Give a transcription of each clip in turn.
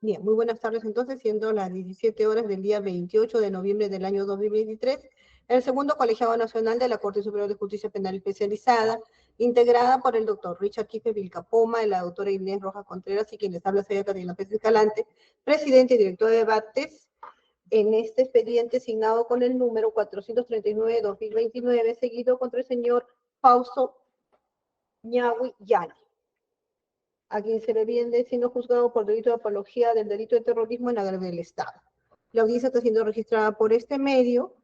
Bien, muy buenas tardes entonces, siendo las 17 horas del día 28 de noviembre del año 2023, el segundo colegiado nacional de la Corte Superior de Justicia Penal Especializada, integrada por el doctor Richard Quispe Vilcapoma, la doctora Inés Rojas Contreras y quien les habla soy Catalina Pérez Escalante, presidente y director de debates en este expediente asignado con el número 439-2029, seguido contra el señor Fausto Ñahui Yali, a quien se le viene siendo juzgado por delito de apología del delito de terrorismo en agravio del Estado. La audiencia está siendo registrada por este medio.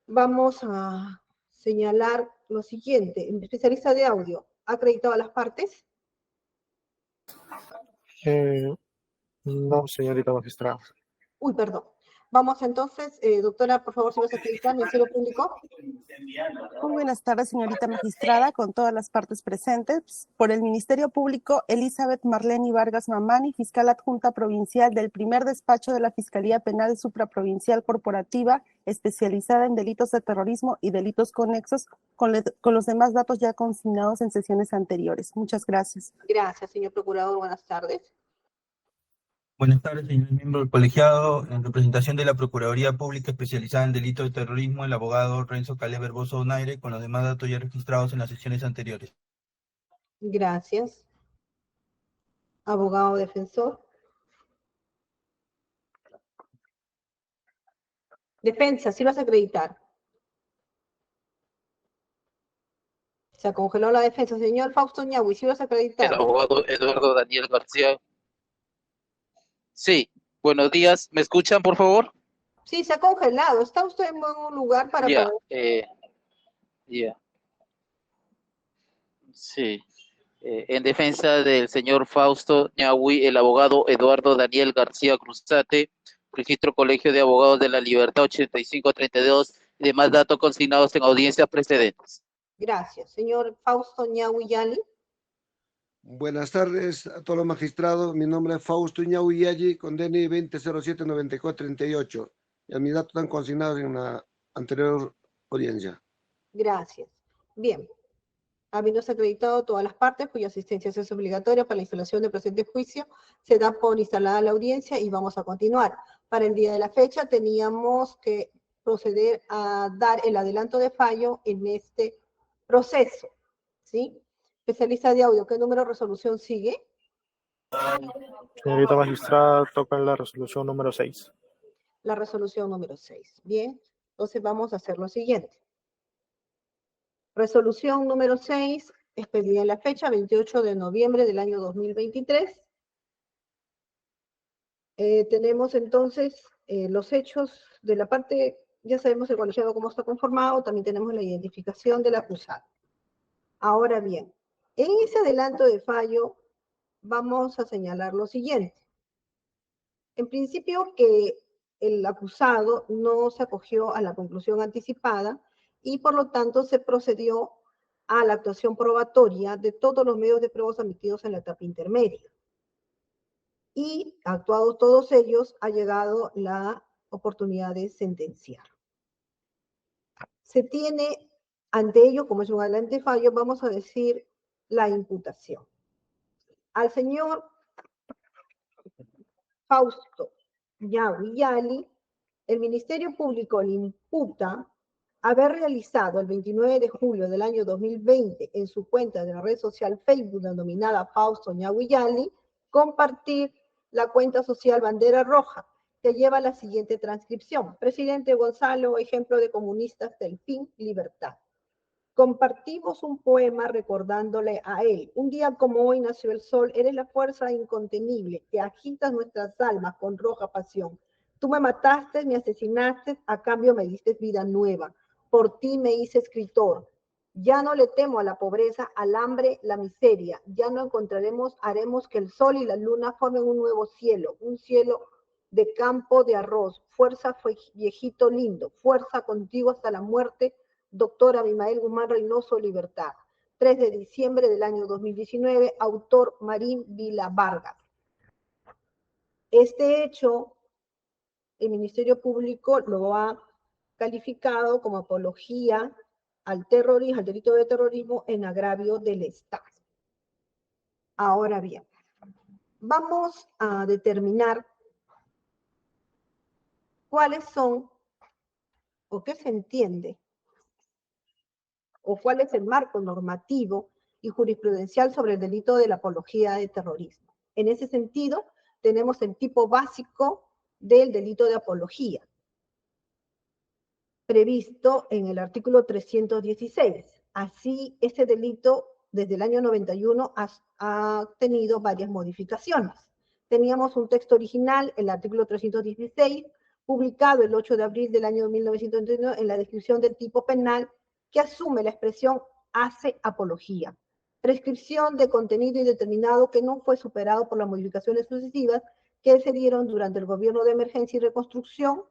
Vamos a señalar lo siguiente. El especialista de audio, ¿ha acreditado a las partes? No, señorita magistrada. Uy, perdón. Vamos entonces, doctora, por favor, si vas a acreditar, Ministerio Público. Muy buenas tardes, señorita magistrada, con todas las partes presentes. Por el Ministerio Público, Elizabeth Marlene Vargas Mamani, fiscal adjunta provincial del primer despacho de la Fiscalía Penal Supraprovincial Corporativa, especializada en delitos de terrorismo y delitos conexos, con los demás datos ya consignados en sesiones anteriores. Muchas gracias. Gracias, señor procurador. Buenas tardes. Buenas tardes, señor miembro del colegiado. En representación de la Procuraduría Pública Especializada en Delitos de Terrorismo, el abogado Renzo Calé Verboso Donaire, con los demás datos ya registrados en las sesiones anteriores. Gracias. Abogado defensor. Defensa, ¿sí vas a acreditar? Se congeló la defensa. Señor Fausto Ñahui, ¿sí vas a acreditar? El abogado Eduardo Daniel García. Sí, buenos días. ¿Me escuchan, por favor? Sí, se ha congelado. ¿Está usted en buen lugar para poder...? Sí. En defensa del señor Fausto Ñahui, el abogado Eduardo Daniel García Cruzate, registro Colegio de Abogados de la Libertad 8532 y demás datos consignados en audiencias precedentes. Gracias. Señor Fausto Ñahui Yali. Buenas tardes a todos los magistrados. Mi nombre es Fausto Ñahui Yali, con DNI 2007-9438. Y mis datos están consignados en la anterior audiencia. Gracias. Bien. Habiéndose acreditado todas las partes cuya asistencia es obligatoria para la instalación del presente juicio, se da por instalada la audiencia y vamos a continuar. Para el día de la fecha teníamos que proceder a dar el adelanto de fallo en este proceso, ¿sí? Especialista de audio, ¿qué número de resolución sigue? Señorita magistrada, toca la resolución número 6. La resolución número 6. Bien, entonces vamos a hacer lo siguiente. Resolución número 6, expedida en la fecha 28 de noviembre del año 2023. Tenemos entonces los hechos de la parte, ya sabemos el colegiado cómo está conformado, también tenemos la identificación del acusado. Ahora bien, en ese adelanto de fallo vamos a señalar lo siguiente. En principio que el acusado no se acogió a la conclusión anticipada y por lo tanto se procedió a la actuación probatoria de todos los medios de pruebas admitidos en la etapa intermedia. Y actuados todos ellos, ha llegado la oportunidad de sentenciar. Se tiene ante ello, como es un adelante fallo, vamos a decir la imputación. Al señor Fausto Ñahui Yali, el Ministerio Público le imputa haber realizado el 29 de julio del año 2020 en su cuenta de la red social Facebook denominada Fausto Ñahui Yali, compartir la cuenta social Bandera Roja, que lleva la siguiente transcripción. Presidente Gonzalo, ejemplo de comunistas del fin, libertad. Compartimos un poema recordándole a él. Un día como hoy nació el sol, eres la fuerza incontenible que agitas nuestras almas con roja pasión. Tú me mataste, me asesinaste, a cambio me diste vida nueva. Por ti me hice escritor. Ya no le temo a la pobreza, al hambre, la miseria. Ya no encontraremos, haremos que el sol y la luna formen un nuevo cielo, un cielo de campo de arroz. Fuerza, viejito lindo, fuerza contigo hasta la muerte. Doctor Abimael Guzmán Reynoso, Libertad. 3 de diciembre del año 2019, autor Marín Vila Vargas. Este hecho, el Ministerio Público lo ha calificado como apología al terrorismo, al delito de terrorismo en agravio del Estado. Ahora bien, Vamos a determinar cuáles son o qué se entiende o cuál es el marco normativo y jurisprudencial sobre el delito de la apología de terrorismo. En ese sentido, tenemos el tipo básico del delito de apología, previsto en el artículo 316. Así, este delito desde el año 91 ha tenido varias modificaciones. Teníamos un texto original, el artículo 316, publicado el 8 de abril del año 1999 en la descripción del tipo penal que asume la expresión hace apología. Prescripción de contenido indeterminado que no fue superado por las modificaciones sucesivas que se dieron durante el gobierno de emergencia y reconstrucción.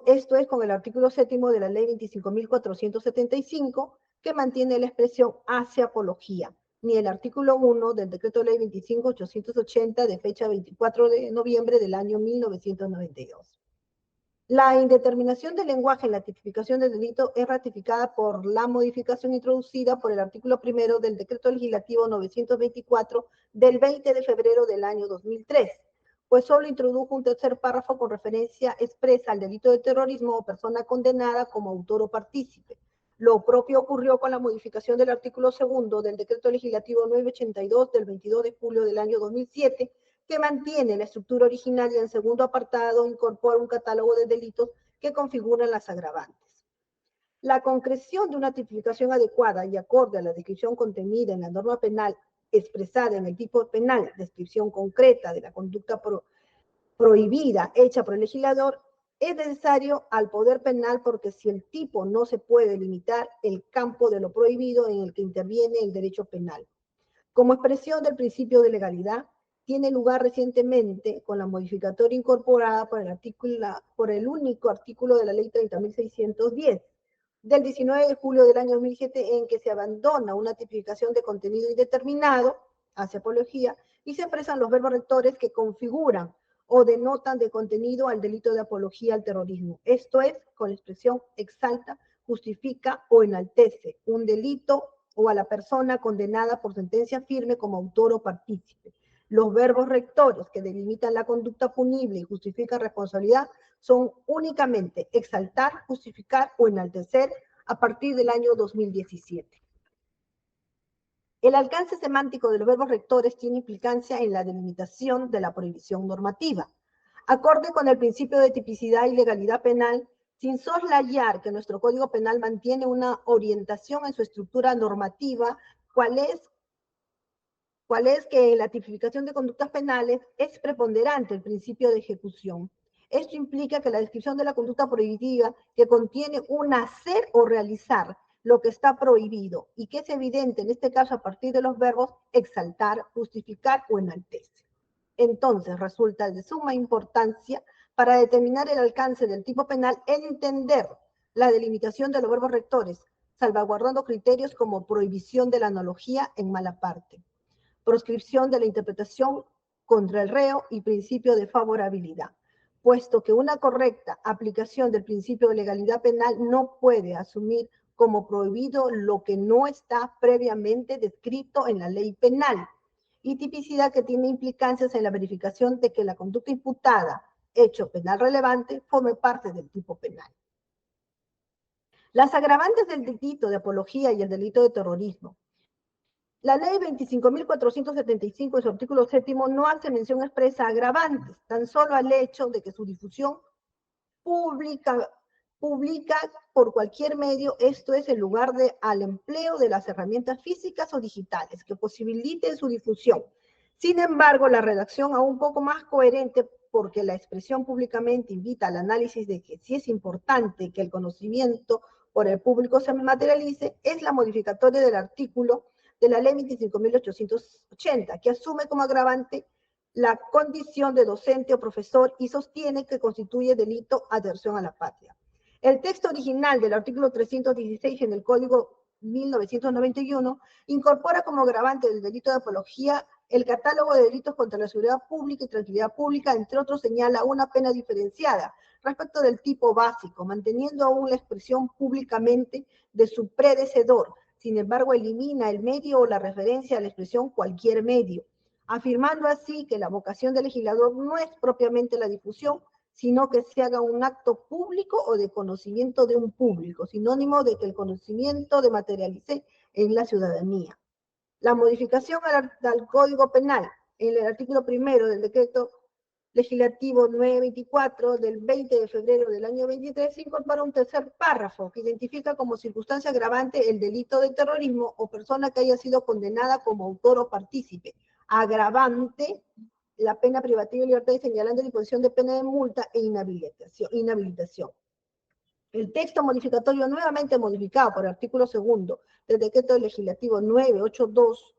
Esto es con el artículo 7º de la ley 25.475, que mantiene la expresión hace apología, ni el artículo 1 del decreto ley 25.880 de fecha 24 de noviembre del año 1992. La indeterminación del lenguaje en la tipificación del delito es ratificada por la modificación introducida por el artículo 1 del decreto legislativo 924 del 20 de febrero del año 2003, pues solo introdujo un tercer párrafo con referencia expresa al delito de terrorismo o persona condenada como autor o partícipe. Lo propio ocurrió con la modificación del artículo 2 del decreto legislativo 982 del 22 de julio del año 2007, que mantiene la estructura original y en segundo apartado incorpora un catálogo de delitos que configuran las agravantes. La concreción de una tipificación adecuada y acorde a la descripción contenida en la norma penal expresada en el tipo penal, descripción concreta de la conducta prohibida hecha por el legislador, es necesario al poder penal porque si el tipo no se puede limitar el campo de lo prohibido en el que interviene el derecho penal. Como expresión del principio de legalidad, tiene lugar recientemente con la modificatoria incorporada por el único artículo de la ley 30.610 del 19 de julio del año 2007, en que se abandona una tipificación de contenido indeterminado, hace apología, y se expresan los verbos rectores que configuran o denotan de contenido al delito de apología al terrorismo. Esto es, con la expresión exalta, justifica o enaltece un delito o a la persona condenada por sentencia firme como autor o partícipe. Los verbos rectores que delimitan la conducta punible y justifican responsabilidad son únicamente exaltar, justificar o enaltecer a partir del año 2017. El alcance semántico de los verbos rectores tiene implicancia en la delimitación de la prohibición normativa. Acorde con el principio de tipicidad y legalidad penal, sin soslayar que nuestro Código Penal mantiene una orientación en su estructura normativa, cuál es que en la tipificación de conductas penales es preponderante el principio de ejecución. Esto implica que la descripción de la conducta prohibitiva que contiene un hacer o realizar lo que está prohibido y que es evidente en este caso a partir de los verbos exaltar, justificar o enaltecer. Entonces resulta de suma importancia para determinar el alcance del tipo penal entender la delimitación de los verbos rectores, salvaguardando criterios como prohibición de la analogía en mala parte, proscripción de la interpretación contra el reo y principio de favorabilidad, puesto que una correcta aplicación del principio de legalidad penal no puede asumir como prohibido lo que no está previamente descrito en la ley penal, y tipicidad que tiene implicancias en la verificación de que la conducta imputada, hecho penal relevante, forme parte del tipo penal. Las agravantes del delito de apología y el delito de terrorismo. La ley 25.475 en su artículo 7º no hace mención expresa a agravantes, tan solo al hecho de que su difusión pública por cualquier medio, esto es, en lugar al empleo de las herramientas físicas o digitales que posibiliten su difusión. Sin embargo, la redacción aún un poco más coherente, porque la expresión públicamente invita al análisis de que sí es importante que el conocimiento por el público se materialice, es la modificatoria del artículo de la ley 25.880, que asume como agravante la condición de docente o profesor y sostiene que constituye delito adhesión a la patria. El texto original del artículo 316 en el Código 1991 incorpora como agravante del delito de apología el catálogo de delitos contra la seguridad pública y tranquilidad pública, entre otros señala una pena diferenciada respecto del tipo básico, manteniendo aún la expresión públicamente de su predecesor. Sin embargo, elimina el medio o la referencia a la expresión cualquier medio. afirmando así que la vocación del legislador no es propiamente la difusión, sino que se haga un acto público o de conocimiento de un público, sinónimo de que el conocimiento de materialice en la ciudadanía. La modificación al Código Penal en el artículo 1 del decreto legislativo 924 del 20 de febrero del año 23 incorpora un tercer párrafo que identifica como circunstancia agravante el delito de terrorismo o persona que haya sido condenada como autor o partícipe. Agravante la pena privativa de libertad y señalando la imposición de pena de multa e inhabilitación. El texto modificatorio nuevamente modificado por el artículo 2 del decreto legislativo 982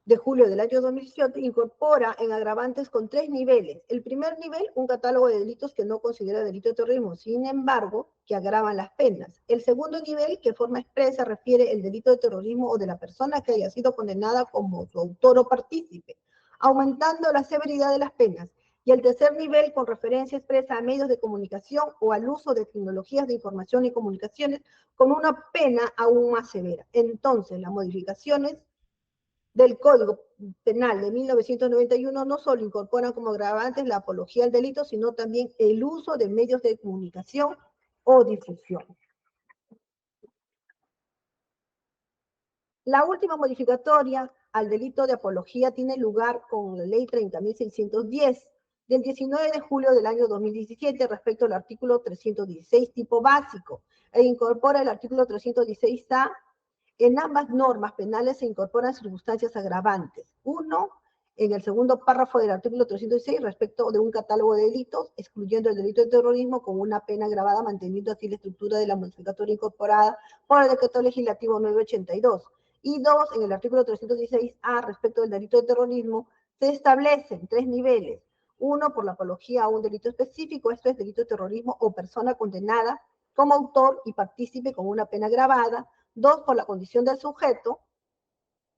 de julio del año 2007 incorpora en agravantes con 3 niveles. El primer nivel, un catálogo de delitos que no considera delito de terrorismo, sin embargo, que agravan las penas. El segundo nivel, que forma expresa, refiere el delito de terrorismo o de la persona que haya sido condenada como su autor o partícipe, aumentando la severidad de las penas. Y el tercer nivel, con referencia expresa a medios de comunicación o al uso de tecnologías de información y comunicaciones, con una pena aún más severa. Entonces, las modificaciones del Código Penal de 1991 no solo incorporan como agravantes la apología al delito, sino también el uso de medios de comunicación o difusión. La última modificatoria al delito de apología tiene lugar con la Ley 30.610 del 19 de julio del año 2017 respecto al artículo 316 tipo básico e incorpora el artículo 316A. En ambas normas penales se incorporan circunstancias agravantes. Uno, en el segundo párrafo del artículo 306 respecto de un catálogo de delitos, excluyendo el delito de terrorismo con una pena agravada, manteniendo así la estructura de la modificatoria incorporada por el decreto legislativo 982. Y dos, en el artículo 316A respecto del delito de terrorismo, se establecen 3 niveles. Uno, por la apología a un delito específico, esto es delito de terrorismo o persona condenada como autor y partícipe con una pena agravada. 2, por la condición del sujeto,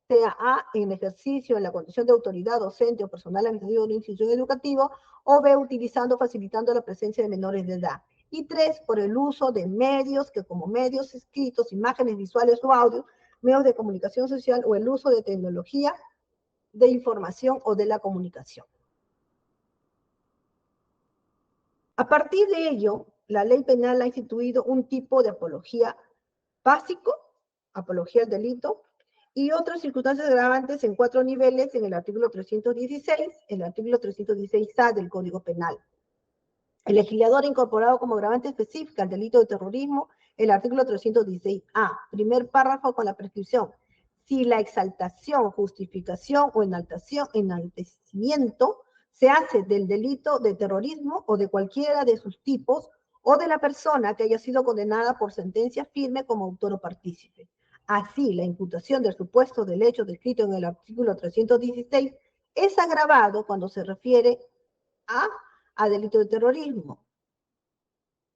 sea A, en ejercicio en la condición de autoridad docente o personal administrativo de una institución educativa, o B, utilizando o facilitando la presencia de menores de edad. Y 3, por el uso de medios que como medios escritos, imágenes visuales o audio, medios de comunicación social o el uso de tecnología de información o de la comunicación. A partir de ello, la ley penal ha instituido un tipo de apología básico, apología al delito, y otras circunstancias agravantes en 4 niveles en el artículo 316, el artículo 316A del Código Penal. El legislador ha incorporado como agravante específica al delito de terrorismo el artículo 316A, primer párrafo con la prescripción. Si la exaltación, justificación o enaltecimiento se hace del delito de terrorismo o de cualquiera de sus tipos, o de la persona que haya sido condenada por sentencia firme como autor o partícipe. Así, la imputación del supuesto del hecho descrito en el artículo 316 es agravado cuando se refiere a delito de terrorismo.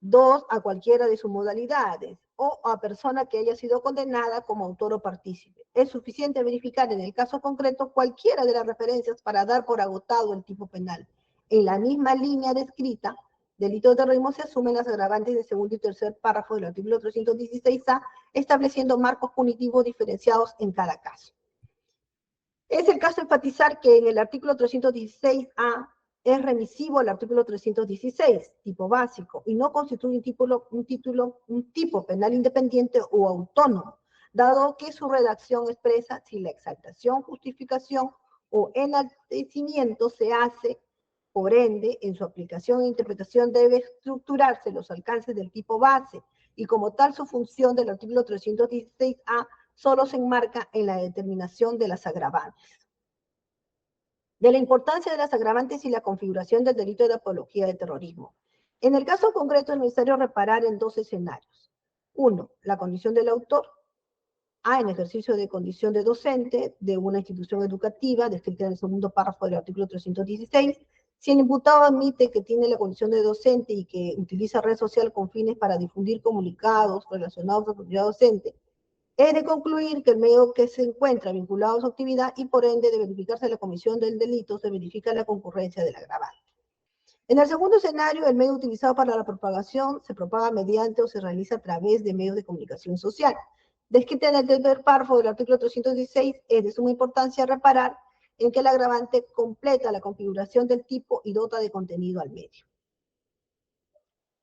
2, a cualquiera de sus modalidades, o a persona que haya sido condenada como autor o partícipe. Es suficiente verificar en el caso concreto cualquiera de las referencias para dar por agotado el tipo penal. En la misma línea descrita, delito de terrorismo se asumen las agravantes del segundo y tercer párrafo del artículo 316A, estableciendo marcos punitivos diferenciados en cada caso. Es el caso de enfatizar que en el artículo 316A es remisivo al artículo 316, tipo básico, y no constituye un tipo penal independiente o autónomo, dado que su redacción expresa si la exaltación, justificación o enaltecimiento se hace. Por ende, en su aplicación e interpretación debe estructurarse los alcances del tipo base, y como tal su función del artículo 316A solo se enmarca en la determinación de las agravantes. De la importancia de las agravantes y la configuración del delito de apología de terrorismo. En el caso concreto es necesario reparar en 2 escenarios. 1, la condición del autor. A, en ejercicio de condición de docente de una institución educativa, descrita en el segundo párrafo del artículo 316, si el imputado admite que tiene la condición de docente y que utiliza red social con fines para difundir comunicados relacionados a su actividad docente, es de concluir que el medio que se encuentra vinculado a su actividad y por ende de verificarse la comisión del delito, se verifica la concurrencia del agravante. En el segundo escenario, el medio utilizado para la propagación se propaga mediante o se realiza a través de medios de comunicación social. Descrita en el tercer párrafo del artículo 316, es de suma importancia reparar en que el agravante completa la configuración del tipo y dota de contenido al medio.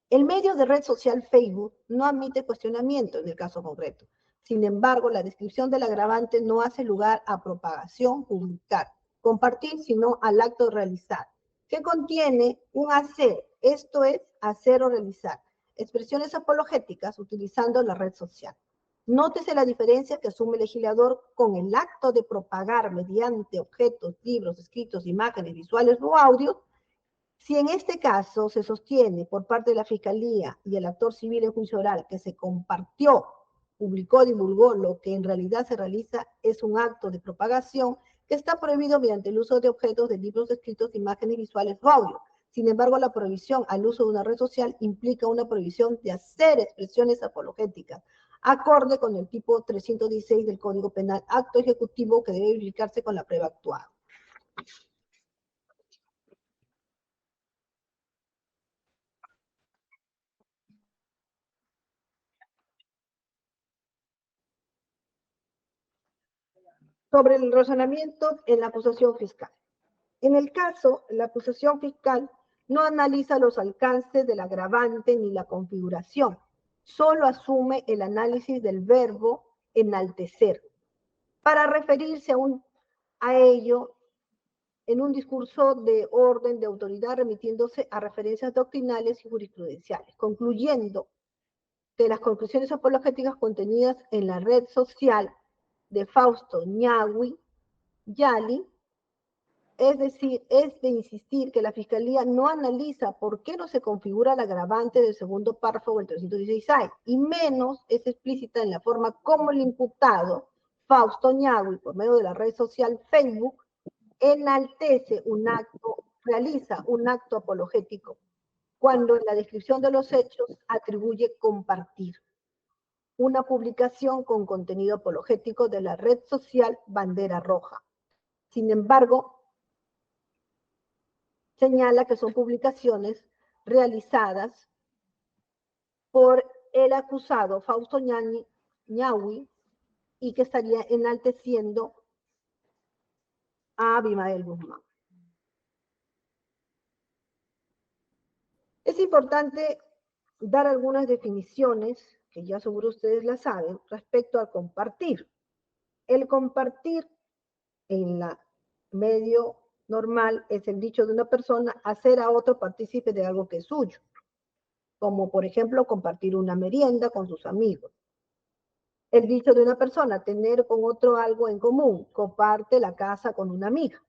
El medio de red social Facebook no admite cuestionamiento en el caso concreto. Sin embargo, la descripción del agravante no hace lugar a propagación, publicar, compartir, sino al acto de realizar, que contiene un hacer, esto es, hacer o realizar, expresiones apologéticas utilizando la red social. Nótese la diferencia que asume el legislador con el acto de propagar mediante objetos, libros, escritos, imágenes, visuales o audios. Si en este caso se sostiene por parte de la Fiscalía y el actor civil en juicio oral que se compartió, publicó, divulgó, lo que en realidad se realiza es un acto de propagación que está prohibido mediante el uso de objetos, de libros escritos, imágenes visuales o audio. Sin embargo, la prohibición al uso de una red social implica una prohibición de hacer expresiones apologéticas, acorde con el tipo 316 del Código Penal, acto ejecutivo que debe verificarse con la prueba actuada. Sobre el razonamiento en la acusación fiscal. En el caso, la acusación fiscal no analiza los alcances del agravante ni la configuración, solo asume el análisis del verbo enaltecer, para referirse a ello en un discurso de orden de autoridad remitiéndose a referencias doctrinales y jurisprudenciales, concluyendo que las conclusiones apologéticas contenidas en la red social de Fausto Ñahui Yali, es decir, es de insistir que la Fiscalía no analiza por qué no se configura el agravante del segundo párrafo del 316A, y menos es explícita en la forma como el imputado, Fausto Ñahui, por medio de la red social Facebook, enaltece un acto, realiza un acto apologético, cuando en la descripción de los hechos atribuye compartir una publicación con contenido apologético de la red social Bandera Roja. Sin embargo, señala que son publicaciones realizadas por el acusado Fausto Ñahui y que estaría enalteciendo a Abimael Guzmán. Es importante dar algunas definiciones, que ya seguro ustedes las saben, respecto al compartir. El compartir en la medio normal es el dicho de una persona hacer a otro partícipe de algo que es suyo, como por ejemplo compartir una merienda con sus amigos. El dicho de una persona, tener con otro algo en común, comparte la casa con una amiga.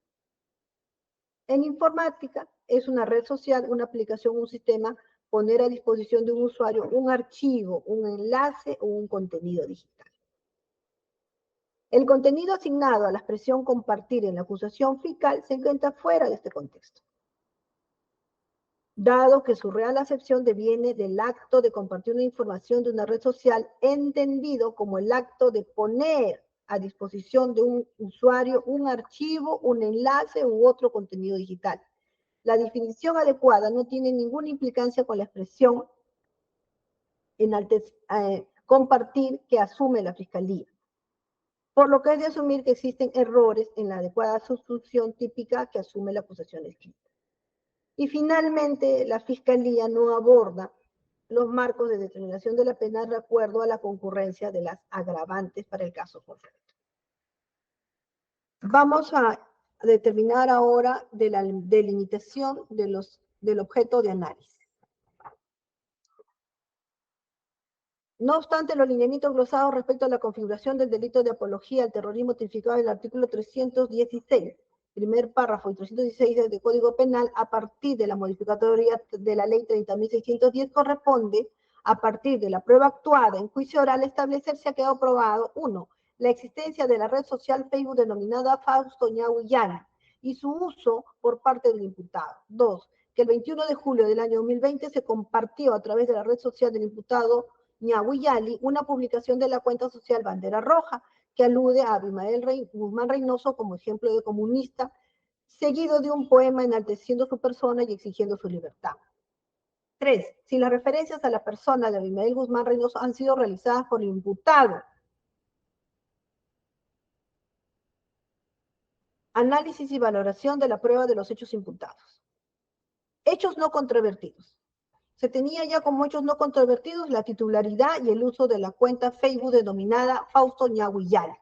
En informática es una red social, una aplicación, un sistema, poner a disposición de un usuario un archivo, un enlace o un contenido digital. El contenido asignado a la expresión compartir en la acusación fiscal se encuentra fuera de este contexto, dado que su real acepción deviene del acto de compartir una información de una red social, entendido como el acto de poner a disposición de un usuario un archivo, un enlace u otro contenido digital. La definición adecuada no tiene ninguna implicancia con la expresión compartir que asume la Fiscalía, por lo que es de asumir que existen errores en la adecuada sustitución típica que asume la acusación escrita. Y finalmente, la Fiscalía no aborda los marcos de determinación de la pena de acuerdo a la concurrencia de las agravantes para el caso concreto. Vamos a determinar ahora de la delimitación del objeto de análisis. No obstante, los lineamientos glosados respecto a la configuración del delito de apología al terrorismo tipificado en el artículo 316, primer párrafo y 316 del Código Penal, a partir de la modificatoria de la ley 30.610, corresponde, a partir de la prueba actuada en juicio oral, establecer si ha quedado probado, 1, la existencia de la red social Facebook denominada Fausto Ñahui Yali y su uso por parte del imputado. 2, que el 21 de julio del año 2020 se compartió a través de la red social del imputado Ñahui Yali una publicación de la cuenta social Bandera Roja que alude a Abimael Guzmán Reynoso como ejemplo de comunista, seguido de un poema enalteciendo su persona y exigiendo su libertad. 3. Si las referencias a la persona de Abimael Guzmán Reynoso han sido realizadas por el imputado Análisis y valoración de la prueba de los hechos imputados. Hechos no controvertidos. Se tenía ya como hechos no controvertidos la titularidad y el uso de la cuenta Facebook denominada Fausto Ñahuillal.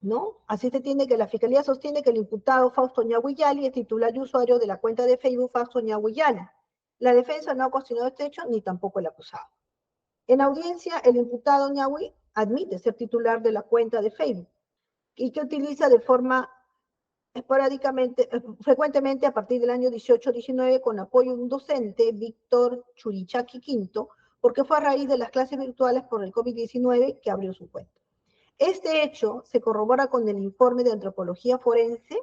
¿No? Así se tiene que la Fiscalía sostiene que el imputado Fausto Ñahuillali es titular y usuario de la cuenta de Facebook Fausto Ñahuillali. La defensa no ha cuestionado este hecho ni tampoco el acusado. En audiencia, el imputado Ñahui admite ser titular de la cuenta de Facebook y que utiliza de forma frecuentemente a partir del año 18-19 con apoyo de un docente, Víctor Churichaki V, porque fue a raíz de las clases virtuales por el COVID-19 que abrió su cuenta. Este hecho se corrobora con el informe de antropología forense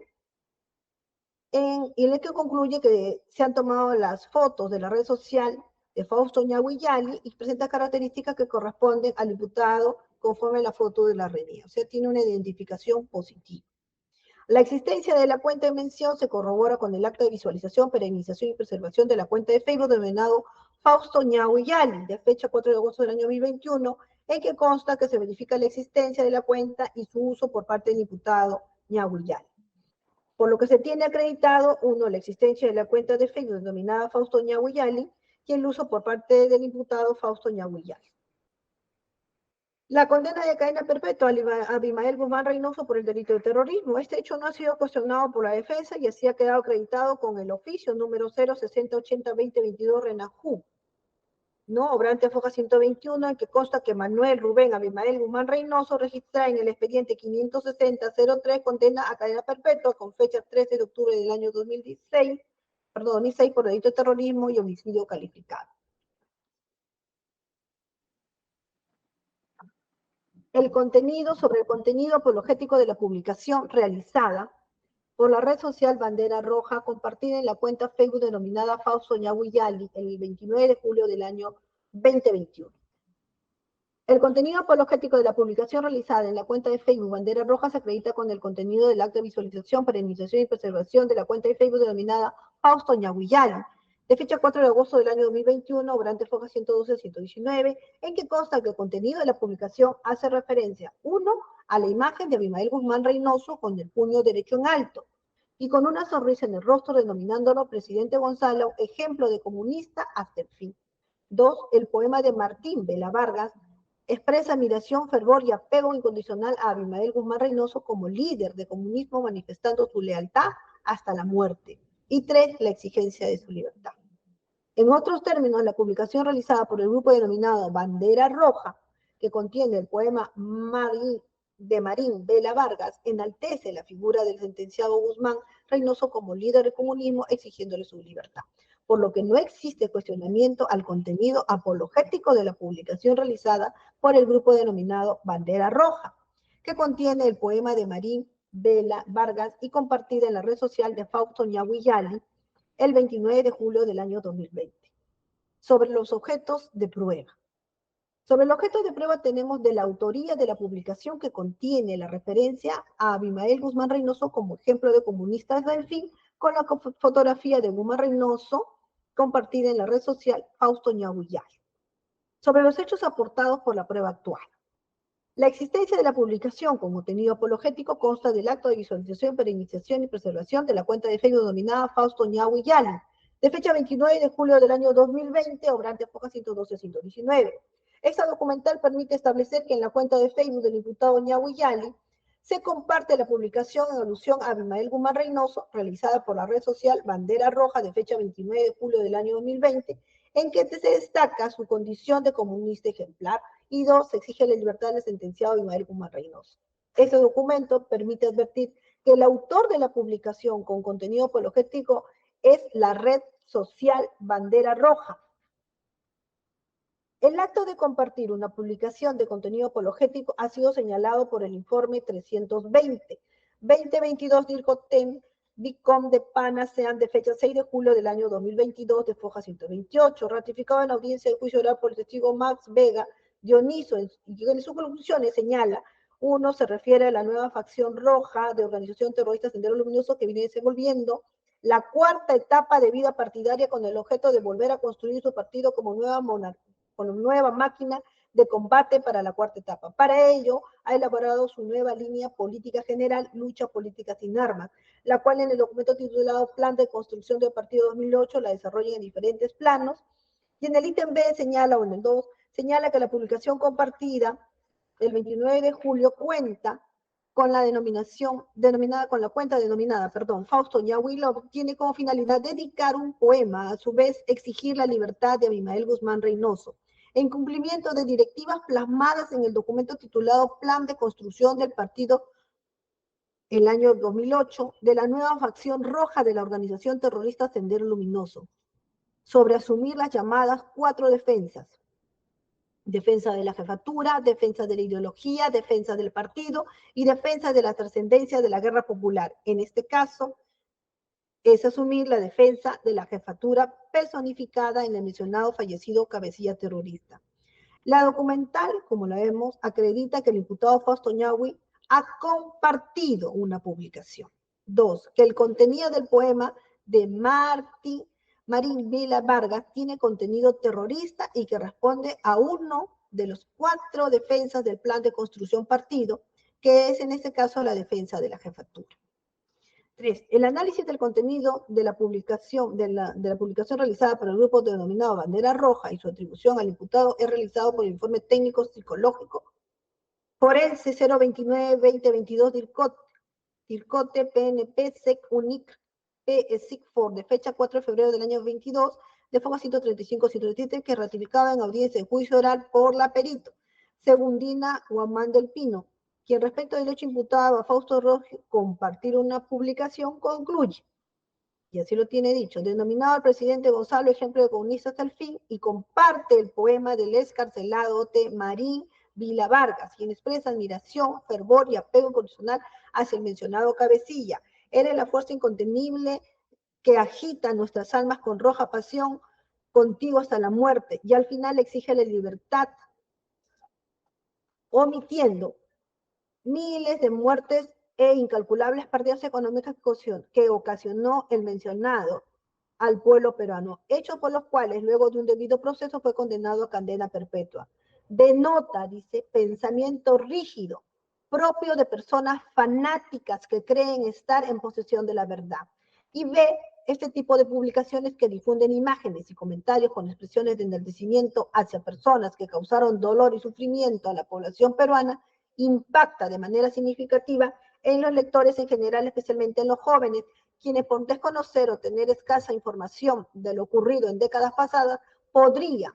y en el que concluye que se han tomado las fotos de la red social de Fausto Ñahuillali y presenta características que corresponden al imputado conforme a la foto de la RENIE. O sea, tiene una identificación positiva. La existencia de la cuenta en mención se corrobora con el acta de visualización, perenización y preservación de la cuenta de Facebook denominado Fausto Ñahuillali, de fecha 4 de agosto del año 2021, en que consta que se verifica la existencia de la cuenta y su uso por parte del imputado Ñahuillali. Por lo que se tiene acreditado, uno, la existencia de la cuenta de Facebook denominada Fausto Ñahuillali y el uso por parte del imputado Fausto Ñahuillali. La condena de cadena perpetua a Abimael Guzmán Reynoso por el delito de terrorismo. Este hecho no ha sido cuestionado por la defensa y así ha quedado acreditado con el oficio número 060802022 Renajú, ¿no? Obrante Foja 121, en que consta que Manuel Rubén Abimael Guzmán Reynoso registra en el expediente 560-03 condena a cadena perpetua con fecha 13 de octubre del año 2016 por delito de terrorismo y homicidio calificado. Sobre el contenido apologético de la publicación realizada por la red social Bandera Roja, compartida en la cuenta Facebook denominada Fausto Ñahuillali el 29 de julio del año 2021. El contenido apologético de la publicación realizada en la cuenta de Facebook Bandera Roja se acredita con el contenido del acta de visualización, perenización y preservación de la cuenta de Facebook denominada Fausto Ñahuillali, de fecha 4 de agosto del año 2021, obrante Foja 112-119, en que consta que el contenido de la publicación hace referencia, 1, a la imagen de Abimael Guzmán Reynoso con el puño derecho en alto y con una sonrisa en el rostro denominándolo presidente Gonzalo, ejemplo de comunista hasta el fin. 2, el poema de Martín Vela Vargas expresa admiración, fervor y apego incondicional a Abimael Guzmán Reynoso como líder de comunismo, manifestando su lealtad hasta la muerte. Y 3, la exigencia de su libertad. En otros términos, la publicación realizada por el grupo denominado Bandera Roja, que contiene el poema de Marín Vela Vargas, enaltece la figura del sentenciado Guzmán Reynoso como líder del comunismo, exigiéndole su libertad. Por lo que no existe cuestionamiento al contenido apologético de la publicación realizada por el grupo denominado Bandera Roja, que contiene el poema de Marín Vela Vargas y compartida en la red social de Fausto Ñahuillali el 29 de julio del año 2020. Sobre los objetos de prueba. Sobre el objeto de prueba tenemos de la autoría de la publicación que contiene la referencia a Abimael Guzmán Reynoso como ejemplo de comunista desde el fin, con la fotografía de Guzmán Reynoso compartida en la red social Fausto Ñahuillali. Sobre los hechos aportados por la prueba actual. La existencia de la publicación con contenido apologético consta del acto de visualización, perenización y preservación de la cuenta de Facebook denominada Fausto Ñahuillali, de fecha 29 de julio del año 2020, obrante Foja 112-119. Esta documental permite establecer que en la cuenta de Facebook del imputado Ñahuillali se comparte la publicación en alusión a Abimael Guzmán Reynoso, realizada por la red social Bandera Roja de fecha 29 de julio del año 2020, en que se destaca su condición de comunista ejemplar y 2, se exige la libertad del sentenciado Abimael Guzmán Reynoso. Este documento permite advertir que el autor de la publicación con contenido apologético es la red social Bandera Roja. El acto de compartir una publicación de contenido apologético ha sido señalado por el informe 320-2022 DIRCOTEM BICOM de Pana SEAN de fecha 6 de julio del año 2022 de Foja 128, ratificado en la audiencia de juicio oral por el testigo Max Vega Dioniso, y en sus conclusiones señala, 1, se refiere a la nueva facción roja de organización terrorista Sendero Luminoso que viene desenvolviendo la cuarta etapa de vida partidaria con el objeto de volver a construir su partido como nueva máquina de combate para la cuarta etapa. Para ello, ha elaborado su nueva línea política general, Lucha Política sin Armas, la cual en el documento titulado Plan de Construcción del Partido 2008 la desarrolla en diferentes planos, y en el ítem B señala, o en el 2, señala que la publicación compartida el 29 de julio cuenta con la cuenta denominada, Fausto Ñahui Love, tiene como finalidad dedicar un poema, a su vez exigir la libertad de Abimael Guzmán Reynoso, en cumplimiento de directivas plasmadas en el documento titulado Plan de Construcción del Partido el año 2008 de la nueva facción roja de la organización terrorista Sendero Luminoso, sobre asumir las llamadas 4 defensas: defensa de la jefatura, defensa de la ideología, defensa del partido y defensa de la trascendencia de la guerra popular. En este caso, es asumir la defensa de la jefatura personificada en el mencionado fallecido cabecilla terrorista. La documental, como la vemos, acredita que el imputado Fausto Ñahui ha compartido una publicación. 2. Que el contenido del poema de Marín Vila Vargas tiene contenido terrorista y que responde a uno de los 4 defensas del plan de construcción partido, que es en este caso la defensa de la jefatura. 3. El análisis del contenido de la publicación, realizada por el grupo denominado Bandera Roja y su atribución al imputado es realizado por el informe técnico psicológico forense 029-2022 DIRCOTE PNP SEC UNIC PSIC4 de fecha 4 de febrero del año 22 de forma 135-137 que ratificaba en audiencia de juicio oral por la perito Segundina Guamán del Pino, quien respecto del hecho imputado a Fausto Rojo compartir una publicación concluye, y así lo tiene dicho, denominado al presidente Gonzalo ejemplo de comunista hasta el fin, y comparte el poema del excarcelado Marín Vila Vargas, quien expresa admiración, fervor y apego incondicional hacia el mencionado cabecilla. Eres la fuerza incontenible que agita nuestras almas con roja pasión, contigo hasta la muerte, y al final exige la libertad, omitiendo miles de muertes e incalculables pérdidas económicas que ocasionó el mencionado al pueblo peruano, hechos por los cuales luego de un debido proceso fue condenado a cadena perpetua. Denota, dice, pensamiento rígido, propio de personas fanáticas que creen estar en posesión de la verdad. Y ve este tipo de publicaciones que difunden imágenes y comentarios con expresiones de enaltecimiento hacia personas que causaron dolor y sufrimiento a la población peruana, impacta de manera significativa en los lectores en general, especialmente en los jóvenes, quienes por desconocer o tener escasa información de lo ocurrido en décadas pasadas, podrían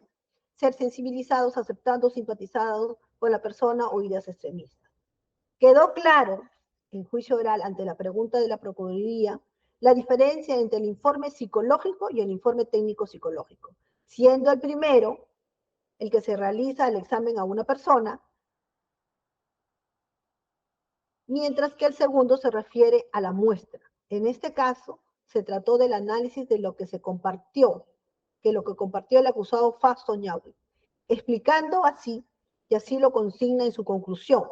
ser sensibilizados, aceptando, simpatizados con la persona o ideas extremistas. Quedó claro en juicio oral ante la pregunta de la Procuraduría la diferencia entre el informe psicológico y el informe técnico psicológico, siendo el primero el que se realiza el examen a una persona, mientras que el segundo se refiere a la muestra. En este caso, se trató del análisis de lo que se compartió, el acusado Fausto Ñahui, explicando así, y así lo consigna en su conclusión,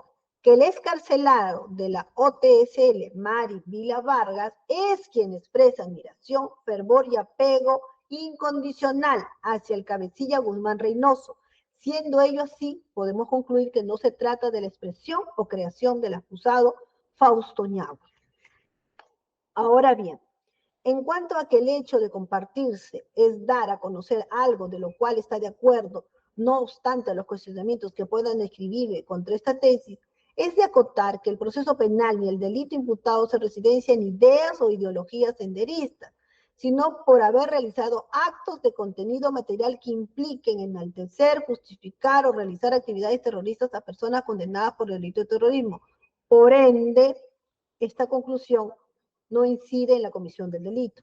que el excarcelado de la OTSL, Mari Vila Vargas, es quien expresa admiración, fervor y apego incondicional hacia el cabecilla Guzmán Reynoso. Siendo ello así, podemos concluir que no se trata de la expresión o creación del acusado Fausto Ñahui. Ahora bien, en cuanto a que el hecho de compartirse es dar a conocer algo de lo cual está de acuerdo, no obstante los cuestionamientos que puedan escribir contra esta tesis, es de acotar que el proceso penal ni el delito imputado se residencia en ideas o ideologías senderistas, sino por haber realizado actos de contenido material que impliquen enaltecer, justificar o realizar actividades terroristas a personas condenadas por el delito de terrorismo. Por ende, esta conclusión no incide en la comisión del delito.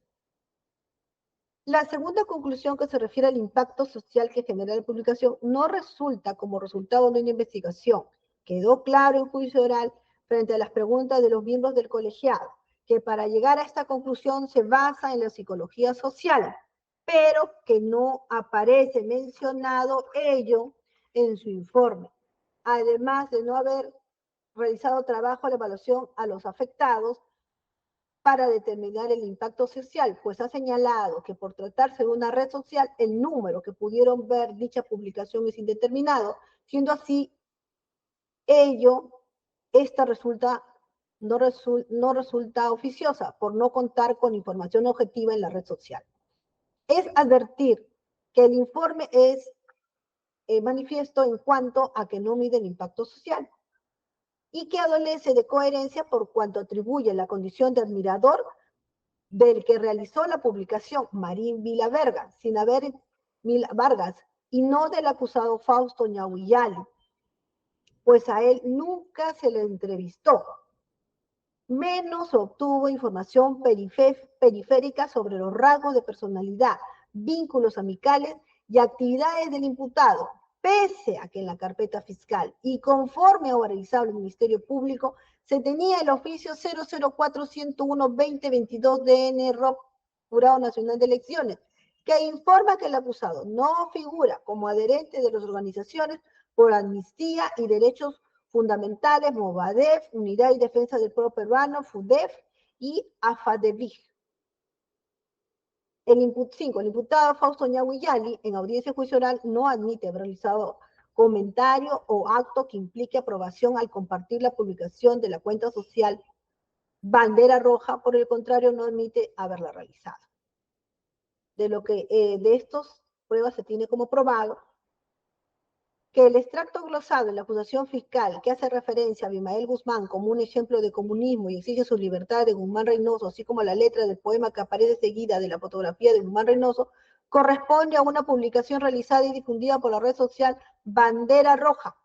La segunda conclusión, que se refiere al impacto social que genera la publicación, no resulta como resultado de una investigación. Quedó claro en juicio oral frente a las preguntas de los miembros del colegiado, que para llegar a esta conclusión se basa en la psicología social, pero que no aparece mencionado ello en su informe, además de no haber realizado trabajo de evaluación a los afectados para determinar el impacto social, pues ha señalado que por tratarse de una red social, el número que pudieron ver dicha publicación es indeterminado, siendo así esta no resulta oficiosa por no contar con información objetiva en la red social. Es advertir que el informe es manifiesto en cuanto a que no mide el impacto social y que adolece de coherencia por cuanto atribuye la condición de admirador del que realizó la publicación, Marín Vila Vargas, y no del acusado Fausto Ñahuillali, pues a él nunca se le entrevistó, menos obtuvo información periférica sobre los rasgos de personalidad, vínculos amicales y actividades del imputado, pese a que en la carpeta fiscal y conforme a realizado el Ministerio Público, se tenía el oficio 004-101-2022 DN-ROP, Jurado Nacional de Elecciones, que informa que el acusado no figura como adherente de las organizaciones por amnistía y derechos fundamentales, Movadef, Unidad y Defensa del Pueblo Peruano, FUDEF y AFADEVIG. El imputado Fausto Ñahuillali, en audiencia de juicio oral, no admite haber realizado comentario o acto que implique aprobación al compartir la publicación de la cuenta social Bandera Roja, por el contrario, no admite haberla realizado. De estas pruebas se tiene como probado que el extracto glosado en la acusación fiscal que hace referencia a Abimael Guzmán como un ejemplo de comunismo y exige su libertad de Guzmán Reynoso, así como la letra del poema que aparece seguida de la fotografía de Guzmán Reynoso, corresponde a una publicación realizada y difundida por la red social Bandera Roja.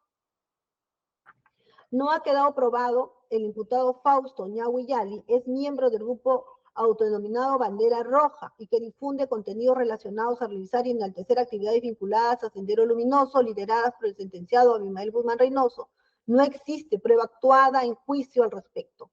No ha quedado probado el imputado Fausto Ñahuillali es miembro del grupo autodenominado Bandera Roja y que difunde contenidos relacionados a realizar y enaltecer actividades vinculadas a Sendero Luminoso lideradas por el sentenciado Abimael Guzmán Reynoso. No existe prueba actuada en juicio al respecto.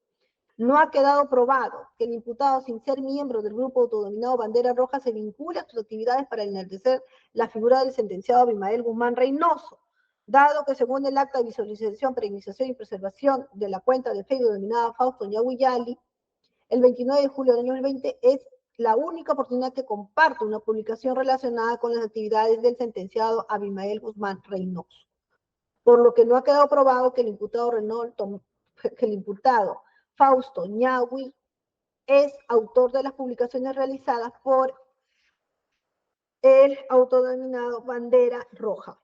No ha quedado probado que el imputado, sin ser miembro del grupo autodenominado Bandera Roja, se vincule a sus actividades para enaltecer la figura del sentenciado Abimael Guzmán Reynoso, dado que según el acta de visualización, perignización y preservación de la cuenta de Facebook denominada Fausto Ñahuillali, el 29 de julio del año 2020 es la única oportunidad que comparte una publicación relacionada con las actividades del sentenciado Abimael Guzmán Reynoso. Por lo que no ha quedado probado que el imputado Fausto Ñahui es autor de las publicaciones realizadas por el autodenominado Bandera Roja.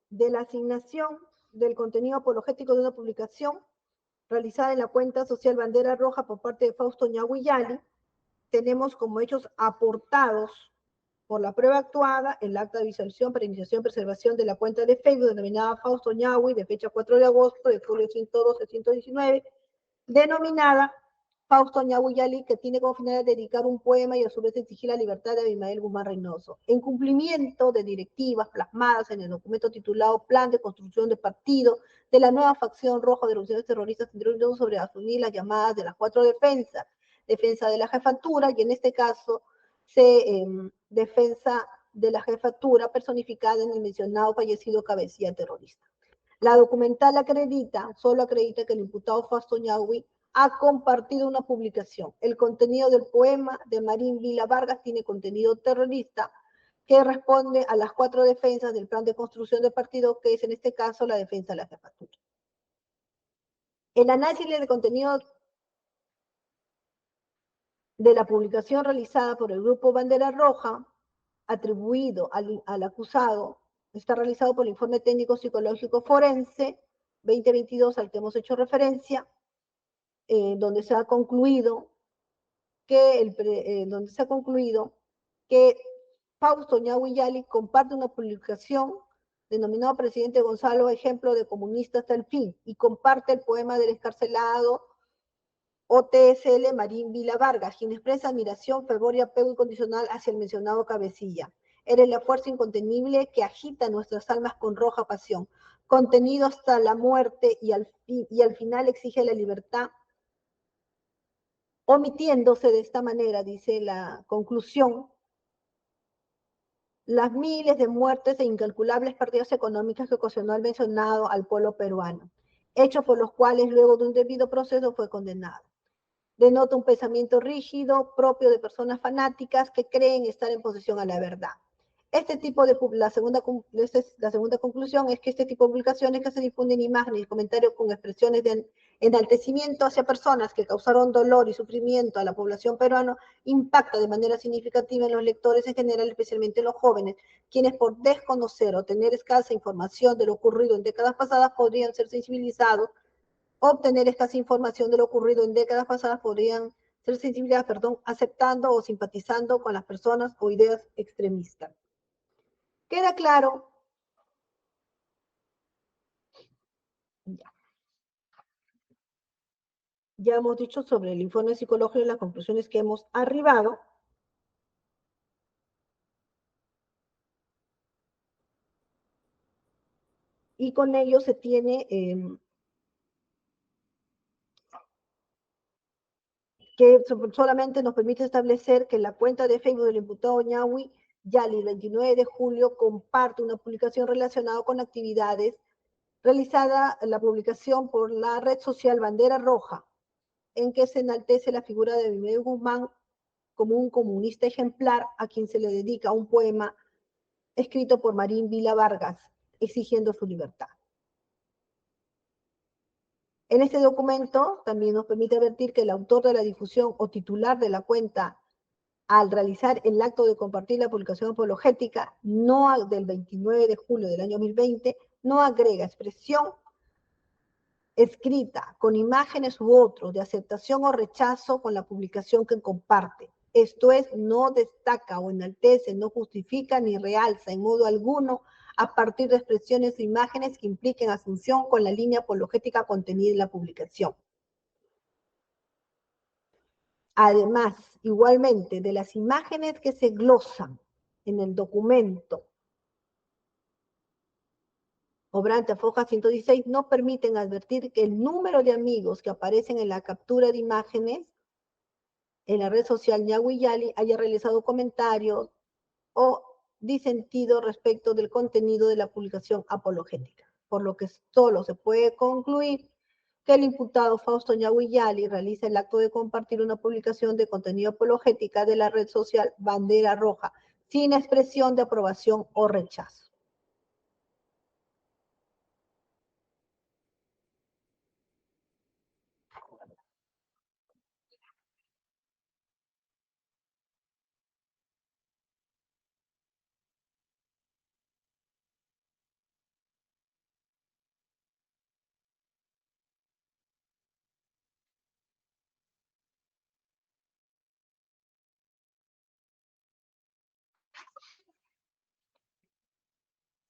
De la asignación del contenido apologético de una publicación realizada en la cuenta social Bandera Roja por parte de Fausto Ñahuillali, tenemos como hechos aportados por la prueba actuada el acta de visualización, perignización y preservación de la cuenta de Facebook denominada Fausto Ñahui de fecha 4 de agosto de folio 112-119, denominada Fausto Ñahuillali, que tiene como finalidad dedicar un poema y a su vez exigir la libertad de Abimael Guzmán Reynoso, en cumplimiento de directivas plasmadas en el documento titulado Plan de Construcción de Partido de la nueva facción roja de organizaciones terroristas sobre asumir las llamadas de las 4 defensas, defensa de la jefatura y en este caso defensa de la jefatura personificada en el mencionado fallecido cabecilla terrorista. La documental solo acredita que el imputado Fausto Ñahui ha compartido una publicación. El contenido del poema de Marín Vila Vargas tiene contenido terrorista que responde a las 4 defensas del plan de construcción de partido, que es en este caso la defensa de la jefatura. El análisis de contenido de la publicación realizada por el grupo Bandera Roja, atribuido al acusado, está realizado por el informe técnico psicológico forense 2022 al que hemos hecho referencia, donde se ha concluido que Fausto Ñahuillali comparte una publicación denominado Presidente Gonzalo, ejemplo de comunista hasta el fin, y comparte el poema del excarcelado OTSL Marín Vila Vargas, quien expresa admiración, fervor y apego incondicional hacia el mencionado cabecilla. Eres la fuerza incontenible que agita nuestras almas con roja pasión, contenido hasta la muerte y al final exige la libertad, omitiéndose de esta manera, dice la conclusión, las miles de muertes e incalculables pérdidas económicas que ocasionó el mencionado al pueblo peruano. hechos por los cuales luego de un debido proceso fue condenado. Denota un pensamiento rígido propio de personas fanáticas que creen estar en posesión a la verdad. La segunda conclusión es que este tipo de publicaciones que se difunden imágenes y comentarios con expresiones de enaltecimiento hacia personas que causaron dolor y sufrimiento a la población peruana impacta de manera significativa en los lectores en general, especialmente en los jóvenes, quienes por desconocer o tener escasa información de lo ocurrido en décadas pasadas podrían ser sensibilizados. Obtener escasa información de lo ocurrido en décadas pasadas podrían ser sensibilizados, aceptando o simpatizando con las personas o ideas extremistas. ¿Queda claro? Ya hemos dicho sobre el informe psicológico y las conclusiones que hemos arribado. Y con ello se tiene que solamente nos permite establecer que la cuenta de Facebook del imputado Ñahui Yali, el 29 de julio, comparte una publicación relacionada con actividades realizada la publicación por la red social Bandera Roja, en que se enaltece la figura de Abimael Guzmán como un comunista ejemplar a quien se le dedica un poema escrito por Marín Vila Vargas, exigiendo su libertad. En este documento también nos permite advertir que el autor de la difusión o titular de la cuenta, al realizar el acto de compartir la publicación apologética del 29 de julio del año 2020, no agrega expresión escrita con imágenes u otros de aceptación o rechazo con la publicación que comparte. Esto es, no destaca o enaltece, no justifica ni realza en modo alguno a partir de expresiones o imágenes que impliquen asunción con la línea apologética contenida en la publicación. Además, igualmente, de las imágenes que se glosan en el documento obrante a foja 116, no permiten advertir que el número de amigos que aparecen en la captura de imágenes en la red social Ñahui Yali haya realizado comentarios o disentido respecto del contenido de la publicación apologética, por lo que solo se puede concluir que el imputado Fausto Ñahui Yali realiza el acto de compartir una publicación de contenido apologética de la red social Bandera Roja, sin expresión de aprobación o rechazo.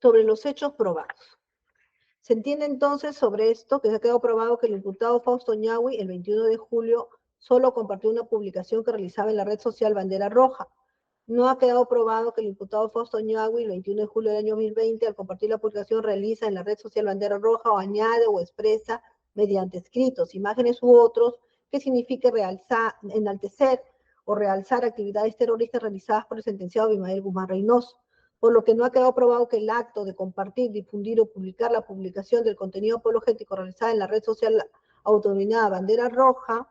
Sobre los hechos probados. Se entiende entonces sobre esto que se ha quedado probado que el imputado Fausto Ñahui el 21 de julio solo compartió una publicación que realizaba en la red social Bandera Roja. No ha quedado probado que el imputado Fausto Ñahui el 21 de julio del año 2020 al compartir la publicación realiza en la red social Bandera Roja o añade o expresa mediante escritos, imágenes u otros que signifique realzar, enaltecer o realzar actividades terroristas realizadas por el sentenciado Abimael Guzmán Reynoso, por lo que no ha quedado probado que el acto de compartir, difundir o publicar la publicación del contenido apologético realizada en la red social autodenominada Bandera Roja,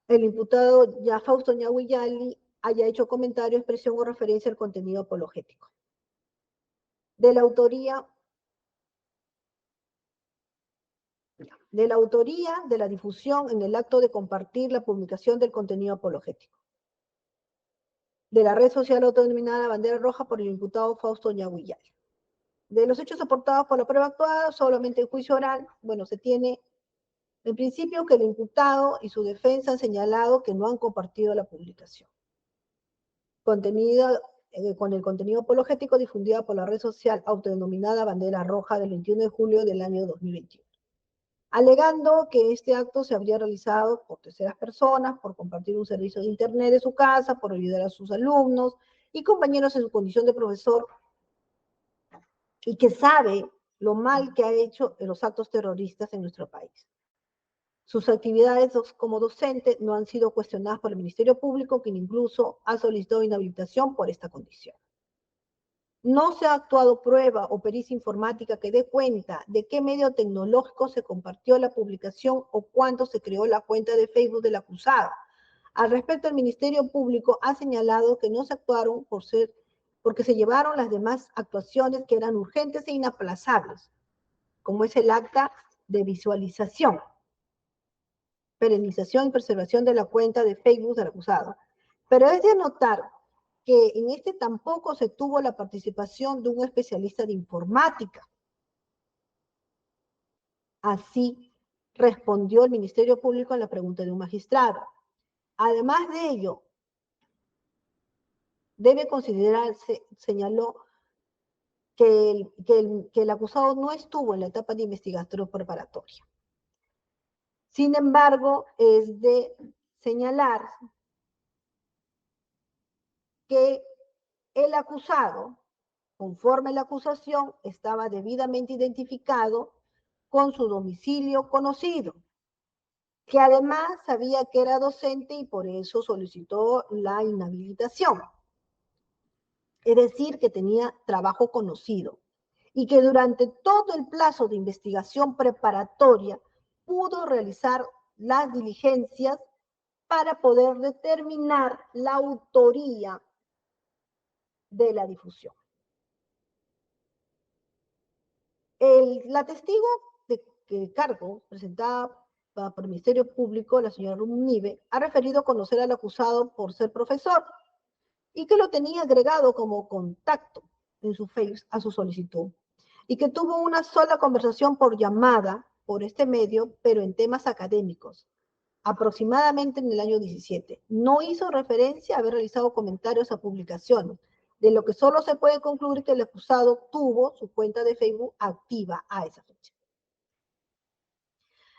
el imputado ya Fausto Ñahui Yali haya hecho comentario, expresión o referencia al contenido apologético. De la autoría de la difusión en el acto de compartir la publicación del contenido apologético. De la red social autodenominada Bandera Roja por el imputado Fausto Ñahui Yali. De los hechos soportados por la prueba actuada, solamente en juicio oral, bueno, se tiene en principio que el imputado y su defensa han señalado que no han compartido la publicación. Con el contenido apologético difundida por la red social autodenominada Bandera Roja del 21 de julio del año 2021. Alegando que este acto se habría realizado por terceras personas, por compartir un servicio de internet de su casa, por ayudar a sus alumnos y compañeros en su condición de profesor, y que sabe lo mal que ha hecho en los actos terroristas en nuestro país. Sus actividades como docente no han sido cuestionadas por el Ministerio Público, quien incluso ha solicitado inhabilitación por esta condición. No se ha actuado prueba o pericia informática que dé cuenta de qué medio tecnológico se compartió la publicación o cuándo se creó la cuenta de Facebook del acusado. Al respecto, el Ministerio Público ha señalado que no se actuaron porque se llevaron las demás actuaciones que eran urgentes e inaplazables, como es el acta de visualización, perenización y preservación de la cuenta de Facebook del acusado. Pero es de notar que en este tampoco se tuvo la participación de un especialista de informática. Así respondió el Ministerio Público a la pregunta de un magistrado. Además de ello, debe considerarse, señaló, que el acusado no estuvo en la etapa de investigación preparatoria. Sin embargo, es de señalar que el acusado, conforme a la acusación, estaba debidamente identificado con su domicilio conocido, que además sabía que era docente y por eso solicitó la inhabilitación. Es decir, que tenía trabajo conocido y que durante todo el plazo de investigación preparatoria pudo realizar las diligencias para poder determinar la autoría de la difusión. La testigo de cargo presentada por el Ministerio Público, la señora Rumunive, ha referido conocer al acusado por ser profesor y que lo tenía agregado como contacto en su Face a su solicitud y que tuvo una sola conversación por llamada por este medio, pero en temas académicos, aproximadamente en el año 17. No hizo referencia a haber realizado comentarios a publicaciones, de lo que solo se puede concluir que el acusado tuvo su cuenta de Facebook activa a esa fecha.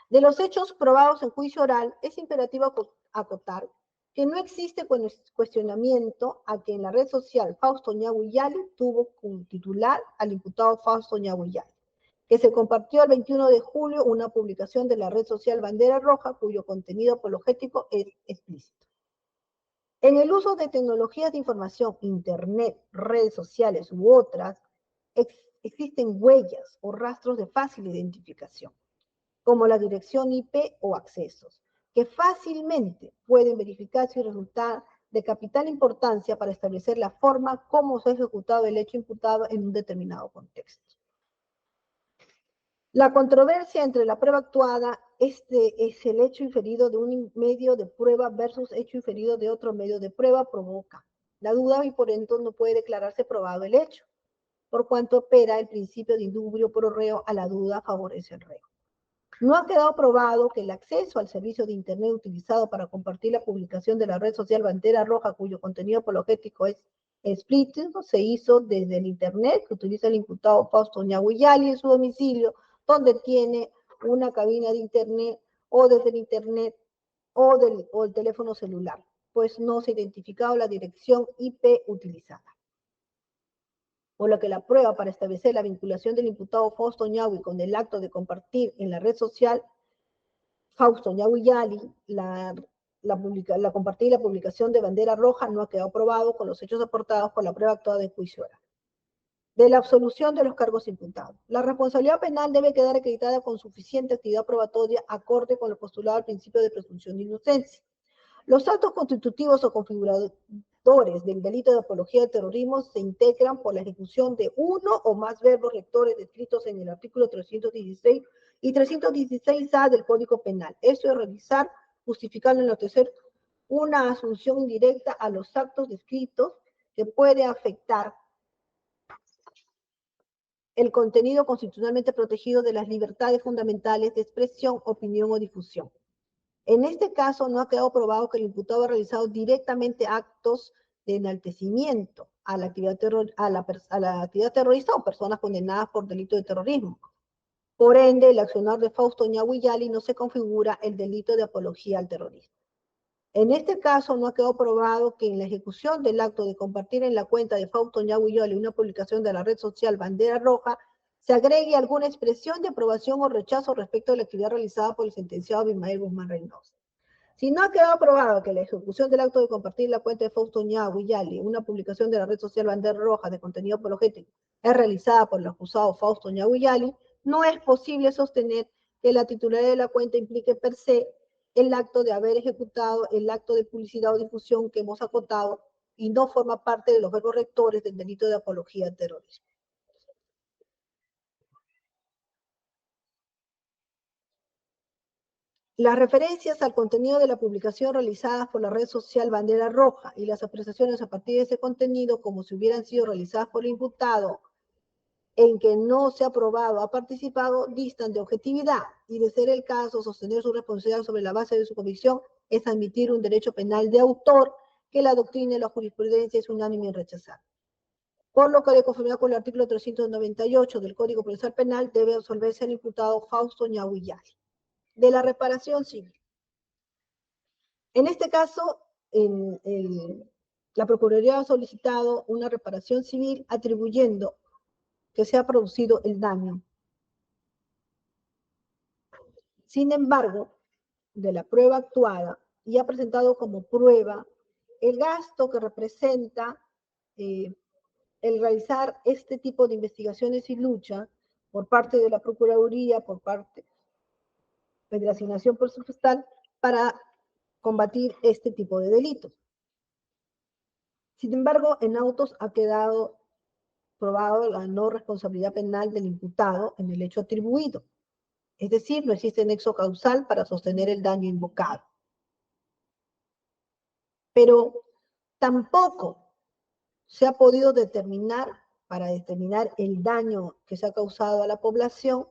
De los hechos probados en juicio oral, es imperativo acotar que no existe cuestionamiento a que en la red social Fausto Ñahuillali tuvo como titular al imputado Fausto Ñahuillali, que se compartió el 21 de julio una publicación de la red social Bandera Roja, cuyo contenido apologético es explícito. En el uso de tecnologías de información, internet, redes sociales u otras, existen huellas o rastros de fácil identificación, como la dirección IP o accesos, que fácilmente pueden verificarse y resultar de capital importancia para establecer la forma como se ha ejecutado el hecho imputado en un determinado contexto. La controversia entre la prueba actuada, es el hecho inferido de un medio de prueba versus hecho inferido de otro medio de prueba, provoca la duda y por ende no puede declararse probado el hecho, por cuanto opera el principio de indubio pro reo, a la duda favorece el reo. No ha quedado probado que el acceso al servicio de Internet utilizado para compartir la publicación de la red social Bandera Roja, cuyo contenido apologético es explícito, se hizo desde el Internet que utiliza el imputado Fausto Ñahuillali en su domicilio, donde tiene una cabina de Internet, o desde el Internet o el teléfono celular, pues no se ha identificado la dirección IP utilizada. Por lo que la prueba para establecer la vinculación del imputado Fausto Ñahui con el acto de compartir en la red social Fausto Ñahuillali la compartida y la publicación de Bandera Roja no ha quedado probado con los hechos aportados por la prueba actuada de juicio oral. De la absolución de los cargos imputados. La responsabilidad penal debe quedar acreditada con suficiente actividad probatoria acorde con lo postulado al principio de presunción de inocencia. Los actos constitutivos o configuradores del delito de apología del terrorismo se integran por la ejecución de uno o más verbos rectores descritos en el artículo 316 y 316A del Código Penal. Esto es realizar, justificar en lo tercero, una asunción indirecta a los actos descritos que puede afectar el contenido constitucionalmente protegido de las libertades fundamentales de expresión, opinión o difusión. En este caso, no ha quedado probado que el imputado ha realizado directamente actos de enaltecimiento a la actividad terrorista o personas condenadas por delito de terrorismo. Por ende, el accionar de Fausto Ñahuillali no se configura el delito de apología al terrorismo. En este caso, no ha quedado probado que en la ejecución del acto de compartir en la cuenta de Fausto Ñahuillali una publicación de la red social Bandera Roja se agregue alguna expresión de aprobación o rechazo respecto a la actividad realizada por el sentenciado Abimael Guzmán Reynoso. Si no ha quedado probado que la ejecución del acto de compartir la cuenta de Fausto Ñahui Yali, una publicación de la red social Bandera Roja de contenido apologético, es realizada por el acusado Fausto Ñahui Yali, no es posible sostener que la titularidad de la cuenta implique per se el acto de haber ejecutado el acto de publicidad o difusión que hemos acotado y no forma parte de los verbos rectores del delito de apología al terrorismo. Las referencias al contenido de la publicación realizadas por la red social Bandera Roja y las apreciaciones a partir de ese contenido como si hubieran sido realizadas por el imputado en que no se ha probado ha participado distan de objetividad y de ser el caso sostener su responsabilidad sobre la base de su convicción es admitir un derecho penal de autor que la doctrina y la jurisprudencia es unánime en rechazar. Por lo que de conformidad con el artículo 398 del Código Procesal Penal debe absolverse el imputado Fausto Ñahui Yali. De la reparación civil. En este caso, la Procuraduría ha solicitado una reparación civil atribuyendo que se ha producido el daño. Sin embargo, de la prueba actuada y ha presentado como prueba el gasto que representa el realizar este tipo de investigaciones y lucha por parte de la Procuraduría, por parte de la asignación presupuestal para combatir este tipo de delitos. Sin embargo, en autos ha quedado probado la no responsabilidad penal del imputado en el hecho atribuido. Es decir, no existe nexo causal para sostener el daño invocado. Pero tampoco se ha podido determinar, para determinar el daño que se ha causado a la población,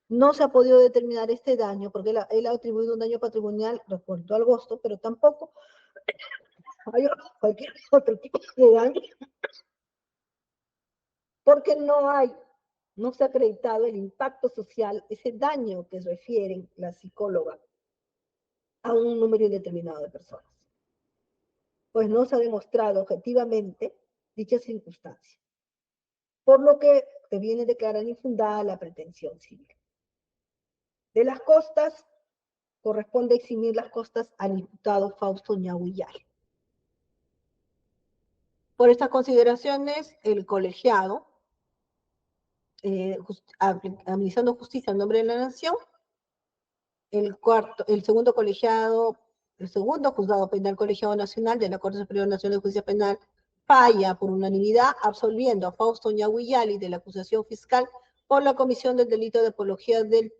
no se ha podido determinar este daño, porque él ha atribuido un daño patrimonial respecto al costo, pero tampoco hay cualquier otro tipo de daño, porque no se ha acreditado el impacto social, ese daño que refieren la psicóloga a un número indeterminado de personas. Pues no se ha demostrado objetivamente dicha circunstancia, por lo que se viene a declarar infundada la pretensión civil. De las costas, corresponde eximir las costas al imputado Fausto Ñahui Yali. Por estas consideraciones, el colegiado, administrando justicia en nombre de la nación, el segundo juzgado penal colegiado nacional de la Corte Superior Nacional de Justicia Penal falla por unanimidad absolviendo a Fausto Ñahui Yali de la acusación fiscal por la comisión del delito de apología del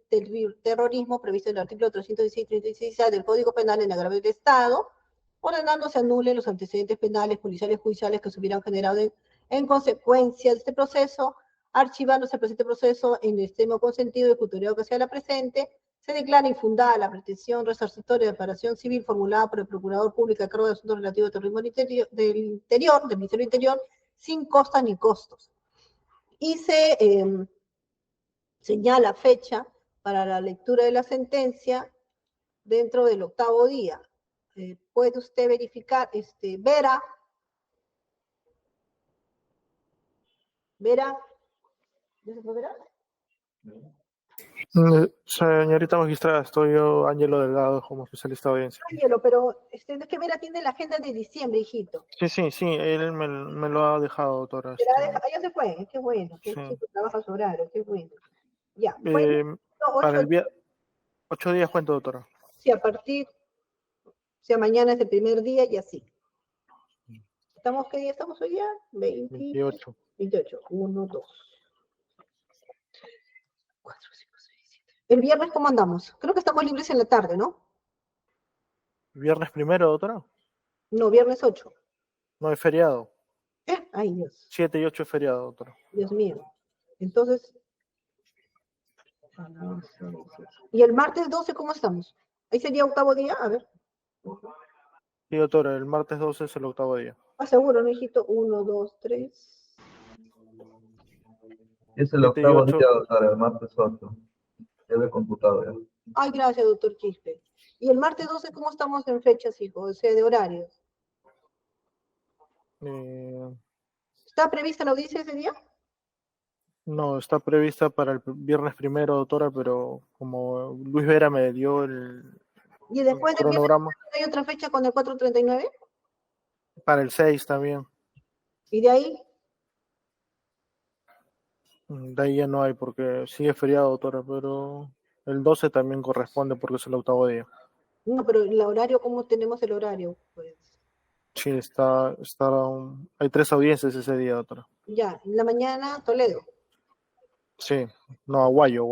terrorismo previsto en el artículo 316-316 del Código Penal en agravio del Estado, ordenando se anulen los antecedentes penales, policiales, judiciales que se hubieran generado en consecuencia de este proceso, archivándose el presente proceso en el extremo consentido y futuriado que sea la presente, se declara infundada la pretensión resarcitoria de reparación civil formulada por el Procurador Público a cargo de asuntos relativos al terrorismo del Ministerio del Interior, sin costas ni costos. Y se señala fecha para la lectura de la sentencia dentro del 8º día. Puede usted verificar, Vera, ¿ya se fue Vera? Señorita magistrada, estoy yo, Ángelo Delgado, como especialista de audiencia. Ángelo, pero es que Vera tiene la agenda de diciembre, hijito. Sí, él me lo ha dejado, doctora. Ya se fue, qué bueno, qué Sí. chico trabaja su horario, qué bueno. Ya, para el 8 días cuento, doctora. Sí, mañana es el primer día y así. ¿Qué día estamos hoy ya? 28. 28, 1, 2. 4, 5, 6, 7. ¿El viernes cómo andamos? Creo que estamos libres en la tarde, ¿no? ¿Viernes primero, doctora? No, viernes 8. No, es feriado. Ay, Dios. 7 y 8 es feriado, doctora. Dios mío. Entonces, ¿y el martes 12 cómo estamos? Ahí sería 8º día, a ver. Sí, doctora, el martes 12 es el 8º día. Seguro, ¿no, hijito? 1, 2, 3. Es el 8º día, doctora, el martes 8. Ya lo he computado ya. Ay, gracias, doctor Quispe. ¿Y el martes 12 cómo estamos en fechas, hijo? O sea, de horarios. ¿Está prevista la audiencia ese día? No, está prevista para el viernes primero, doctora, pero como Luis Vera me dio Y después de viernes Cronograma hay otra fecha con el 439. para el 6 también. Y de ahí, De ahí ya no hay porque sigue feriado, doctora, pero el 12 también corresponde porque es el octavo día. no, pero el horario, ¿cómo tenemos el horario? Pues Sí, hay 3 audiencias ese día, doctora. ya, en la mañana Toledo, Sí, no, Aguayo.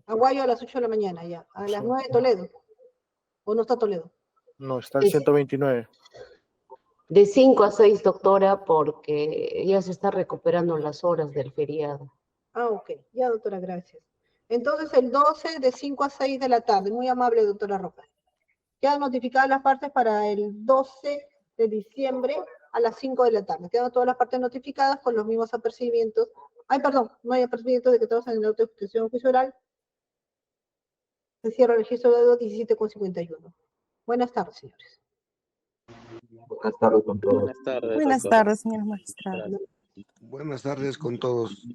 Aguayo a las 8 de la mañana, ya, a las Sí. 9 Toledo, ¿o no está Toledo? No, está el 129. De 5 a 6, doctora, porque ya se está recuperando las horas del feriado. Ah, ok, ya, doctora, gracias. Entonces, el 12 de 5 a 6 de la tarde, muy amable, doctora Roca. Quedan notificadas las partes para el 12 de diciembre a las 5 de la tarde. Quedan todas las partes notificadas con los mismos apercibimientos. Ay, perdón, no hay apercibimientos de que todos en el auto de ejecución juicio oral. Se cierra el registro de 17,51. Buenas tardes, señores. Buenas tardes con todos. Buenas tardes, Buenas doctora. tardes, señora magistrada. Buenas tardes con todos.